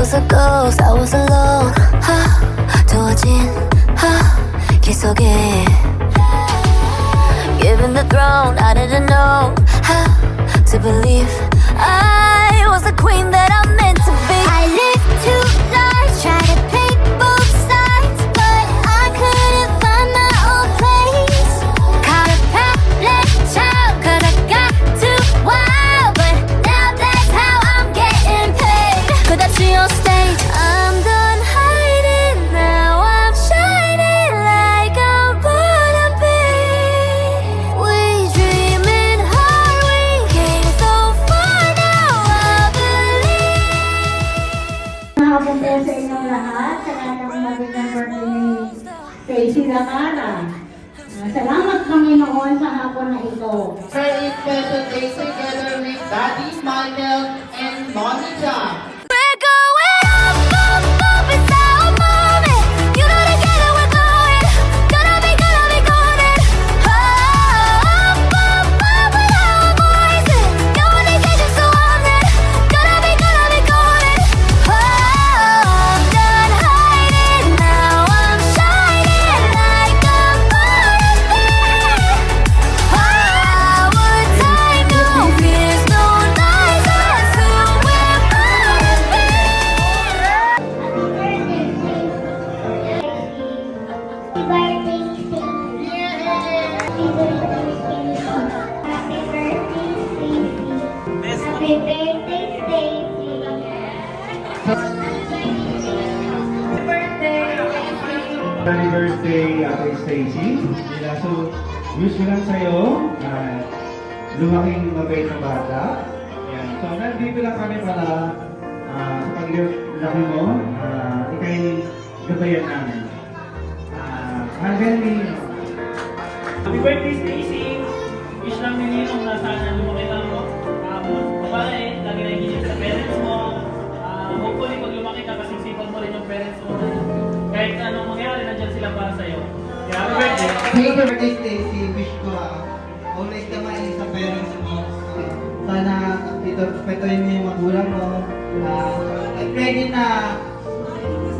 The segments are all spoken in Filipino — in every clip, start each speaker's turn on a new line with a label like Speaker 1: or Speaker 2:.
Speaker 1: was a ghost, I was alone. 두어진 길 속에 given the throne, I didn't know how to believe I was the queen that I'm meant to be. I lived two lives, tried to play both sides, but I couldn't find my own place. Caught a path, child, 'cause I got too wild, but now that's how I'm getting paid. Could I see on stage? I'm done hiding now, I'm shining like I'm born to be. We dreaming hard, we came so far, now I believe.
Speaker 2: Mahapon po sa inyong lahat, sa lahat ng magandang birthday ni Stacy Lamara. Salamat Panginoon sa hapon na ito.
Speaker 3: Very special day together with Daddy Michael and Monica.
Speaker 1: We're going up, up, up, it's our moment. You know together we're going. Gonna be golden. Up, up, up with our voices. Communication so on it. Gonna be golden. I'm done hiding now, I'm shining like I'm born to be. Our time, no fears, no lies, that's who we're born to be.
Speaker 2: Happy birthday, Stacy.
Speaker 4: Happy birthday, Ate Stacy. So, wish ko lang sa'yo, lumaking mabait na bata. Yan. So, nandito lang kami para sa paglaki mo, ikay gabayan namin. Hanggang ni...
Speaker 5: Happy birthday, Stacy! Wish lang ni Ninong na sana lumaki lang mo. Babae, lagi na hingin sa parents mo. Hopefully, pag lumaki ka, kasisipan mo rin yung parents mo. Kahit anong mangyari, nandyan sila para sa'yo. Kaya happy birthday!
Speaker 3: Happy birthday, Stacy. Wish ko always ka main sa parents mo. Sana patuloy mo yung magulang mo. I pray din na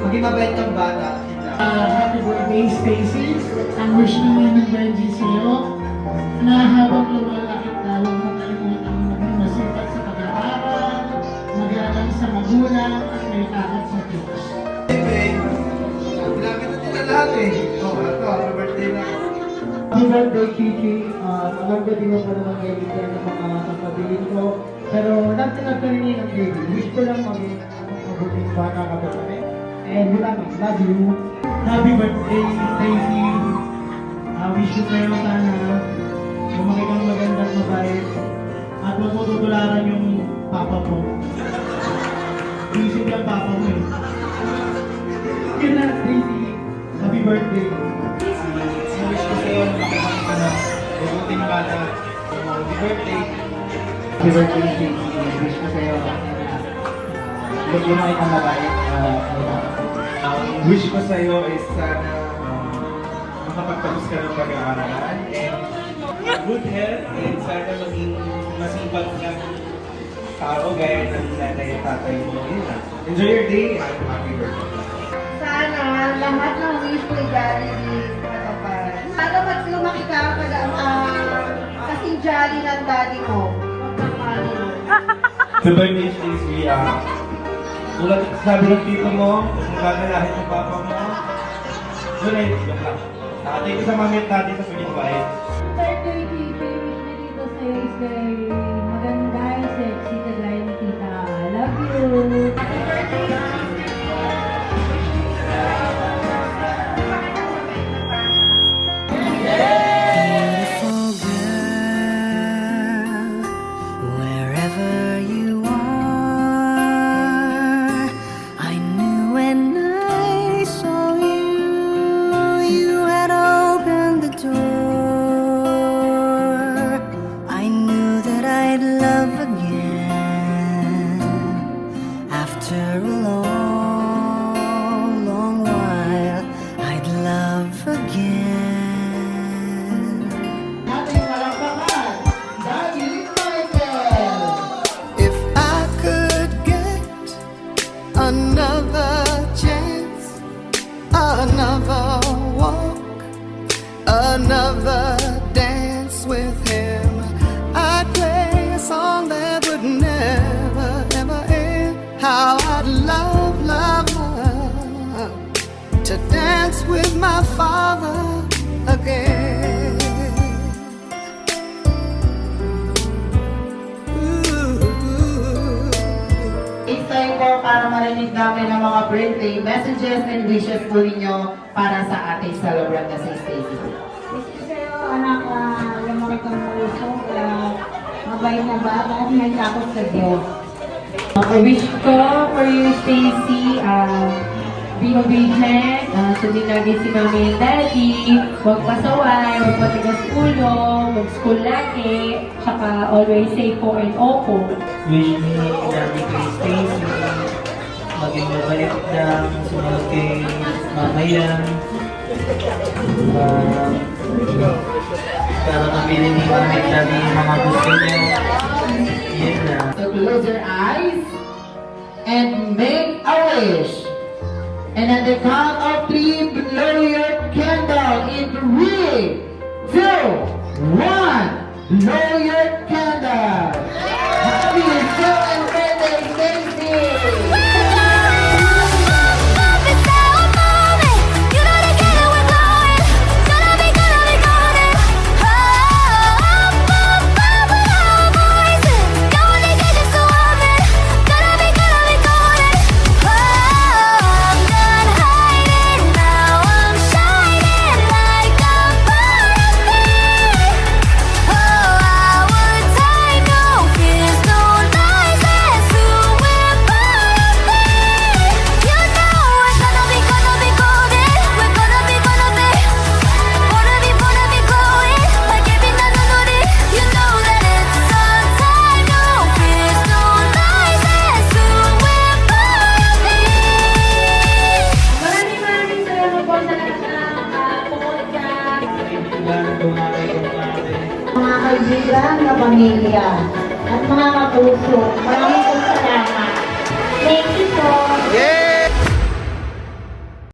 Speaker 3: maging mabait kang bata.
Speaker 6: Happy birthday, Stacy. Ang wish naman ng Benji sa'yo na habang lumalaki ka, huwag mo kalimutan maging masipag sa pag-aaral, mag-aaral sa magulang, at may takot sa Diyos.
Speaker 3: Bilangin natin na lahat eh. Ito, happy birthday na.
Speaker 6: Happy birthday, Kiki. Alam ko di mo pa naman kaibigan ng mga kapatid ko. Pero nagtinag ka rin ng baby. Wish ko lang maging mabuting bata ka ba kami. And wala ka, love you. Happy birthday, Stacy. Wish ko kayo sana lumaki kang magandang mabait at huwag mo tutularan yung papa mo. Isip yung papa mo eh. Yun na, Stacy. Happy birthday.
Speaker 3: Wish ko sa'yo na makapagkana. Mabuting bata. Happy birthday.
Speaker 4: Happy birthday, Stacy. Wish ko sa'yo lumaki kang mabait. Wish ko sa'yo is sana makapagtapos ka ng pag-aaral and good health and sana maging masipag ka tao gaya ng nanay at tatay mo. Enjoy your day and happy birthday.
Speaker 2: Sana lahat ng wish ko i-jollibee matapad. Sana pag lumaki ka, kasing jolly ng daddy mo.
Speaker 4: The birthday Stacy, tulad sabi ng tito mo, gagalahin ng papa mo, doon thank you sa mami at daddy sa paging bait.
Speaker 7: Birthday, Kiki. Wish na dito sa'yo is very maganda, sexy, kagaya ni Tita. Love you!
Speaker 1: Beautiful girl, wherever you are, I knew when I saw you, you had opened the door. I knew that I'd love again after a long, long while. I'd love again.
Speaker 6: Ating palakpakan, Daddy Michael!
Speaker 1: If I could get another
Speaker 8: another dance with him. I'd play a song that would never, ever end. How I'd love, love, love to dance with my father again.
Speaker 6: It's time po para marinig namin ang mga birthday messages and wishes po ninyo para sa ating celebrant na si Stacy.
Speaker 2: Gusto sa'yo, anak, lumaki kang puso, mabait na bata at may takot sa Diyos.
Speaker 7: Wish ko for you, Stacy, be obedient, sundin lagi si mami and daddy, huwag pasaway, huwag matigas ulo, mag-school lagi, tsaka always say po and opo.
Speaker 3: Wish me namin kay Stacy, maging mabait lang, sumunod kay mama yan. Para mabili ni mami at daddy yung mga gusto niya. Yun na.
Speaker 6: So close your eyes and make a wish. And at the count of 3, blow your candle in 3, 2, 1. Blow your candle. Happy and birthday, Stacy!
Speaker 1: Love is so moving. You know together we're glowing. Gonna be golden. Oh, with our voices. Going together so often. Gonna be golden. Oh, I'm done hiding now. I'm shining like a fireplace. Oh, our time, no fears, no lies. That's who we're born to be. You know we're gonna be golden. We're gonna be glowing like every night on it. You know that it's our time, no fears, no lies. That's who we're born to be.
Speaker 7: Maraming salamat po sa lahat na pumunta.
Speaker 3: Kaibigan, kumare, kumare.
Speaker 2: Mga kaibigan na pamilya at mga kapuso, maraming salamat. Thank you po.
Speaker 8: Yeah!